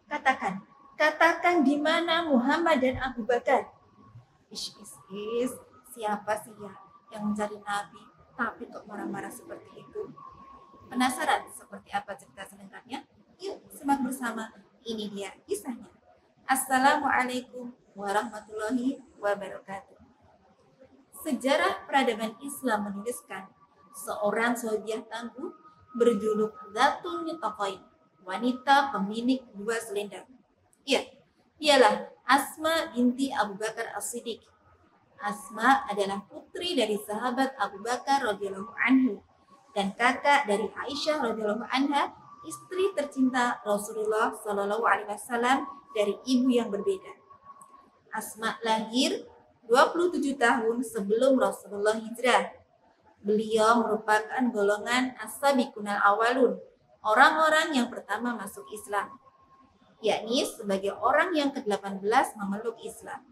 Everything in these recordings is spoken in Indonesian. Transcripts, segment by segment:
Katakan, katakan di mana Muhammad dan Abu Bakar? Is, siapa sih ya yang mencari Nabi tapi kok marah-marah seperti itu? Penasaran seperti apa cerita selengkapnya? Yuk simak bersama, ini dia kisahnya. Assalamualaikum warahmatullahi wabarakatuh. Sejarah peradaban Islam menuliskan seorang sahabiah tangguh berjuluk Zatun Nitokoin, wanita pemilik dua selendang. Iya, dialah Asma binti Abu Bakar As-Siddiq. Asma adalah putri dari sahabat Abu Bakar radhiyallahu anhu dan kakak dari Aisyah radhiyallahu anha, istri tercinta Rasulullah Shallallahu alaihi wasallam dari ibu yang berbeda. Asma lahir 27 tahun sebelum Rasulullah hijrah. Beliau merupakan golongan as-sabiqunal awalun, orang-orang yang pertama masuk Islam, yakni sebagai orang yang ke-18 memeluk Islam.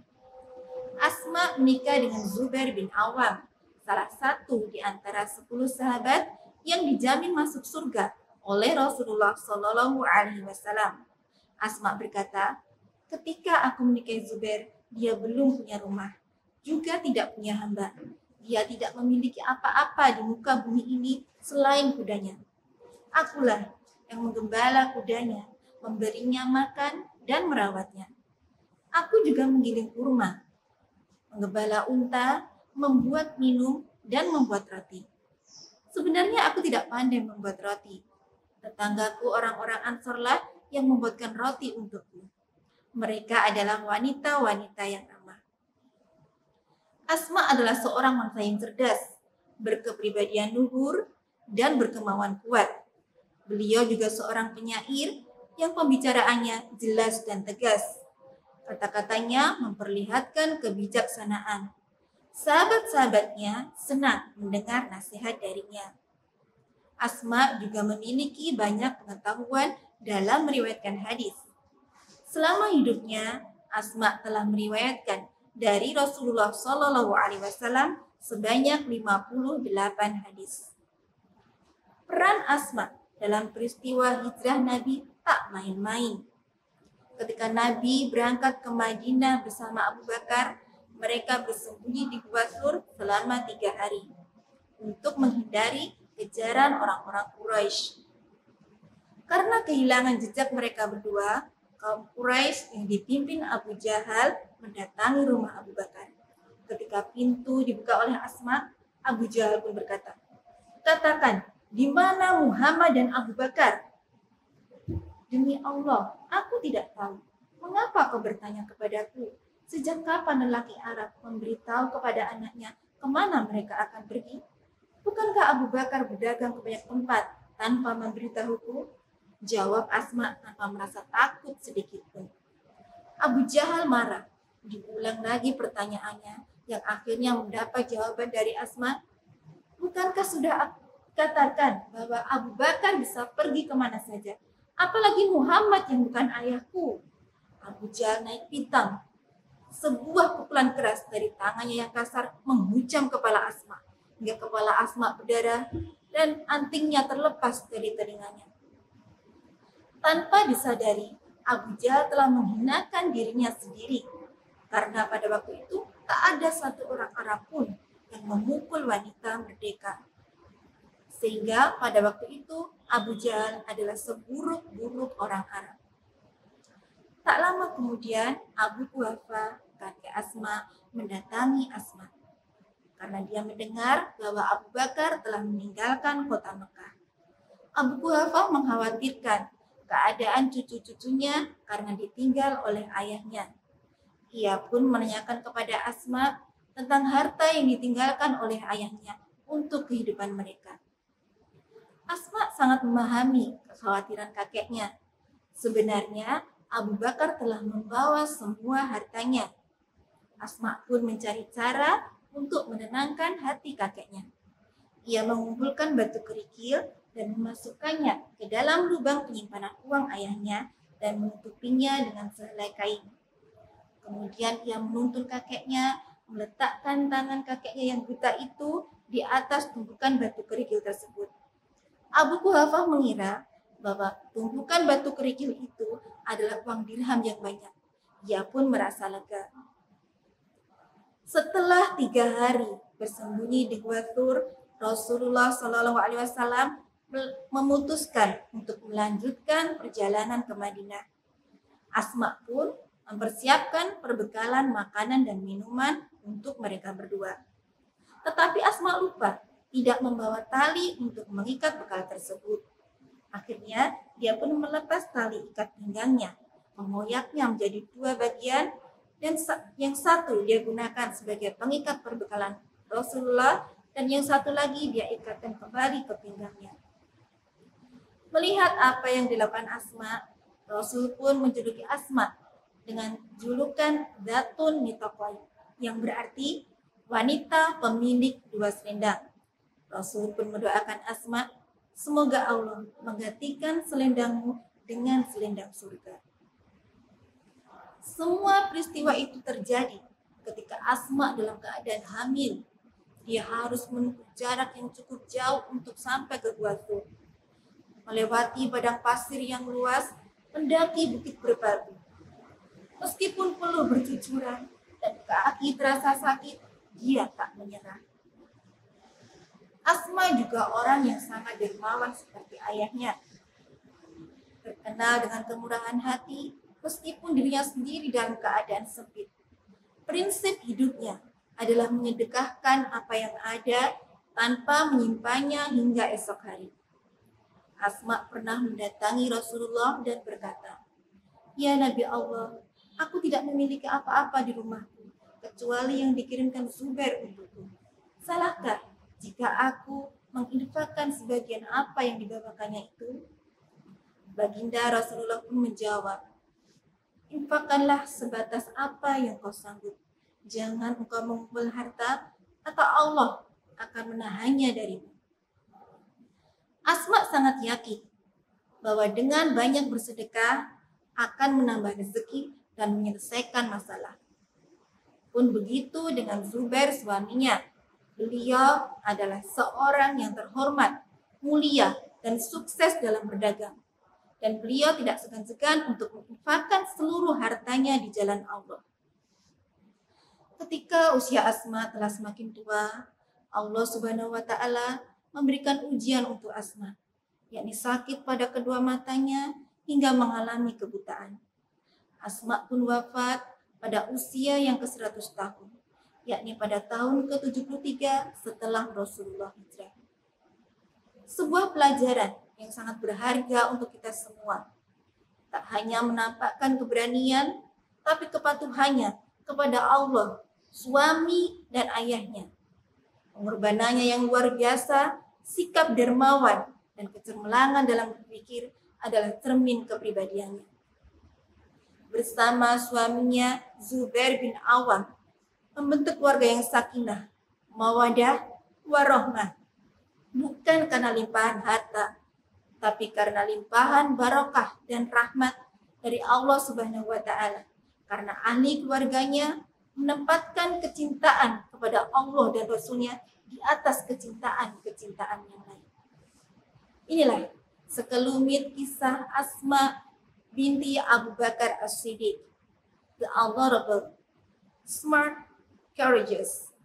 Asma menikah dengan Zubair bin Awam, salah satu di antara 10 sahabat yang dijamin masuk surga oleh Rasulullah Shallallahu alaihi wasallam. Asma berkata, "Ketika aku menikahi Zubair, dia belum punya rumah, juga tidak punya hamba. Dia tidak memiliki apa-apa di muka bumi ini selain kudanya. Akulah yang menggembala kudanya, memberinya makan dan merawatnya. Aku juga menggiling kurma, menggembala unta, membuat minum, dan membuat roti. Sebenarnya aku tidak pandai membuat roti. Tetanggaku orang-orang Ansor-lah yang membuatkan roti untukku. Mereka adalah wanita-wanita yang ramah." Asma adalah seorang wanita yang cerdas, berkepribadian luhur, dan berkemauan kuat. Beliau juga seorang penyair yang pembicaraannya jelas dan tegas. Kata-katanya memperlihatkan kebijaksanaan. Sahabat-sahabatnya senang mendengar nasihat darinya. Asma juga memiliki banyak pengetahuan dalam meriwayatkan hadis. Selama hidupnya, Asma telah meriwayatkan dari Rasulullah Shallallahu alaihi wasallam sebanyak 58 hadis. Peran Asma dalam peristiwa hijrah Nabi tak main-main. Ketika Nabi berangkat ke Madinah bersama Abu Bakar, mereka bersembunyi di Gua Sur selama 3 hari untuk menghindari kejaran orang-orang Quraisy. Karena kehilangan jejak mereka berdua, kaum Quraisy yang dipimpin Abu Jahal mendatangi rumah Abu Bakar. Ketika pintu dibuka oleh Asma, Abu Jahal pun berkata, "Katakan, di mana Muhammad dan Abu Bakar?" "Demi Allah, aku tidak tahu. Mengapa kau bertanya kepadaku? Sejak kapan lelaki Arab memberitahu kepada anaknya kemana mereka akan pergi? Bukankah Abu Bakar berdagang ke banyak tempat tanpa memberitahuku?" Jawab Asma tanpa merasa takut sedikit pun. Abu Jahal marah. Diulang lagi pertanyaannya yang akhirnya mendapat jawaban dari Asma. "Bukankah sudah aku katakan bahwa Abu Bakar bisa pergi kemana saja? Apalagi Muhammad yang bukan ayahku." Abu Jahal naik pitam. Sebuah pukulan keras dari tangannya yang kasar menghujam kepala Asma, hingga kepala Asma berdarah dan antingnya terlepas dari telinganya. Tanpa disadari, Abu Jahal telah menghinakan dirinya sendiri, karena pada waktu itu tak ada satu orang Arab pun yang memukul wanita merdeka. Sehingga pada waktu itu Abu Jahal adalah seburuk-buruk orang Arab. Tak lama kemudian Abu Quhafa, kakek Asma, mendatangi Asma karena dia mendengar bahwa Abu Bakar telah meninggalkan kota Mekah. Abu Quhafa mengkhawatirkan keadaan cucu-cucunya karena ditinggal oleh ayahnya. Ia pun menanyakan kepada Asma tentang harta yang ditinggalkan oleh ayahnya untuk kehidupan mereka. Asma sangat memahami kekhawatiran kakeknya. Sebenarnya Abu Bakar telah membawa semua hartanya. Asma pun mencari cara untuk menenangkan hati kakeknya. Ia mengumpulkan batu kerikil dan memasukkannya ke dalam lubang penyimpanan uang ayahnya dan menutupinya dengan sehelai kain. Kemudian ia menuntun kakeknya, meletakkan tangan kakeknya yang buta itu di atas tumpukan batu kerikil tersebut. Abu Quhafa mengira bahwa tumpukan batu kerikil itu adalah uang dirham yang banyak. Ia pun merasa lega. Setelah 3 hari bersembunyi di Gua Thur, Rasulullah Shallallahu Alaihi Wasallam memutuskan untuk melanjutkan perjalanan ke Madinah. Asma pun mempersiapkan perbekalan makanan dan minuman untuk mereka berdua. Tetapi Asma lupa tidak membawa tali untuk mengikat bekal tersebut. Akhirnya dia pun melepas tali ikat pinggangnya, mengoyaknya menjadi 2 bagian, dan yang satu dia gunakan sebagai pengikat perbekalan Rasulullah, dan yang satu lagi dia ikatkan kembali ke pinggangnya. Melihat apa yang dilakukan Asma, Rasul pun menjuluki Asma dengan julukan Zatun Nitaqai, yang berarti wanita pemilik 2 selendang. Rasul pun mendoakan Asma, semoga Allah menggantikan selendangmu dengan selendang surga. Semua peristiwa itu terjadi ketika Asma dalam keadaan hamil. Dia harus menempuh jarak yang cukup jauh untuk sampai ke Gua Thur, melewati padang pasir yang luas, mendaki bukit berbatu. Meskipun peluh bercucuran dan kaki terasa sakit, dia tak menyerah. Asma juga orang yang sangat dermawan seperti ayahnya. Terkenal dengan kemurahan hati, meskipun dirinya sendiri dalam keadaan sempit. Prinsip hidupnya adalah menyedekahkan apa yang ada tanpa menyimpannya hingga esok hari. Asma pernah mendatangi Rasulullah dan berkata, "Ya Nabi Allah, aku tidak memiliki apa-apa di rumahku, kecuali yang dikirimkan Zubair untukku. Salahkah jika aku menginfakkan sebagian apa yang dibawakannya itu?" Baginda Rasulullah pun menjawab, "Infakkanlah sebatas apa yang kau sanggup. Jangan engkau mengumpul harta, atau Allah akan menahannya darimu." Asma sangat yakin bahwa dengan banyak bersedekah akan menambah rezeki dan menyelesaikan masalah. Pun begitu dengan Zubair suaminya. Beliau adalah seorang yang terhormat, mulia, dan sukses dalam berdagang. Dan beliau tidak segan-segan untuk menginfakkan seluruh hartanya di jalan Allah. Ketika usia Asma telah semakin tua, Allah Subhanahu wa Ta'ala memberikan ujian untuk Asma, yakni sakit pada kedua matanya hingga mengalami kebutaan. Asma pun wafat pada usia yang ke-100 tahun, yakni pada tahun ke-73 setelah Rasulullah hijrah. Sebuah pelajaran yang sangat berharga untuk kita semua. Tak hanya menampakkan keberanian, tapi kepatuhannya kepada Allah, suami dan ayahnya. Pengorbanannya yang luar biasa, sikap dermawan, dan kecermelangan dalam berpikir adalah cermin kepribadiannya. Bersama suaminya Zubair bin Awam, membentuk keluarga yang sakinah, mawadah, warohmah. Bukan karena limpahan harta, tapi karena limpahan barokah dan rahmat dari Allah Subhanahu wa Ta'ala. Karena ahli keluarganya menempatkan kecintaan kepada Allah dan Rasulnya di atas kecintaan-kecintaan yang lain. Inilah sekelumit kisah Asma binti Abu Bakar As-Siddiq, the honorable, smart, courageous,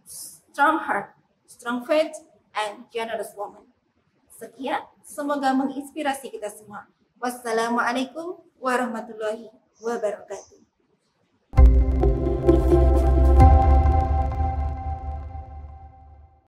strong heart, strong faith, and generous woman. Sekian, semoga menginspirasi kita semua. Wassalamualaikum warahmatullahi wabarakatuh.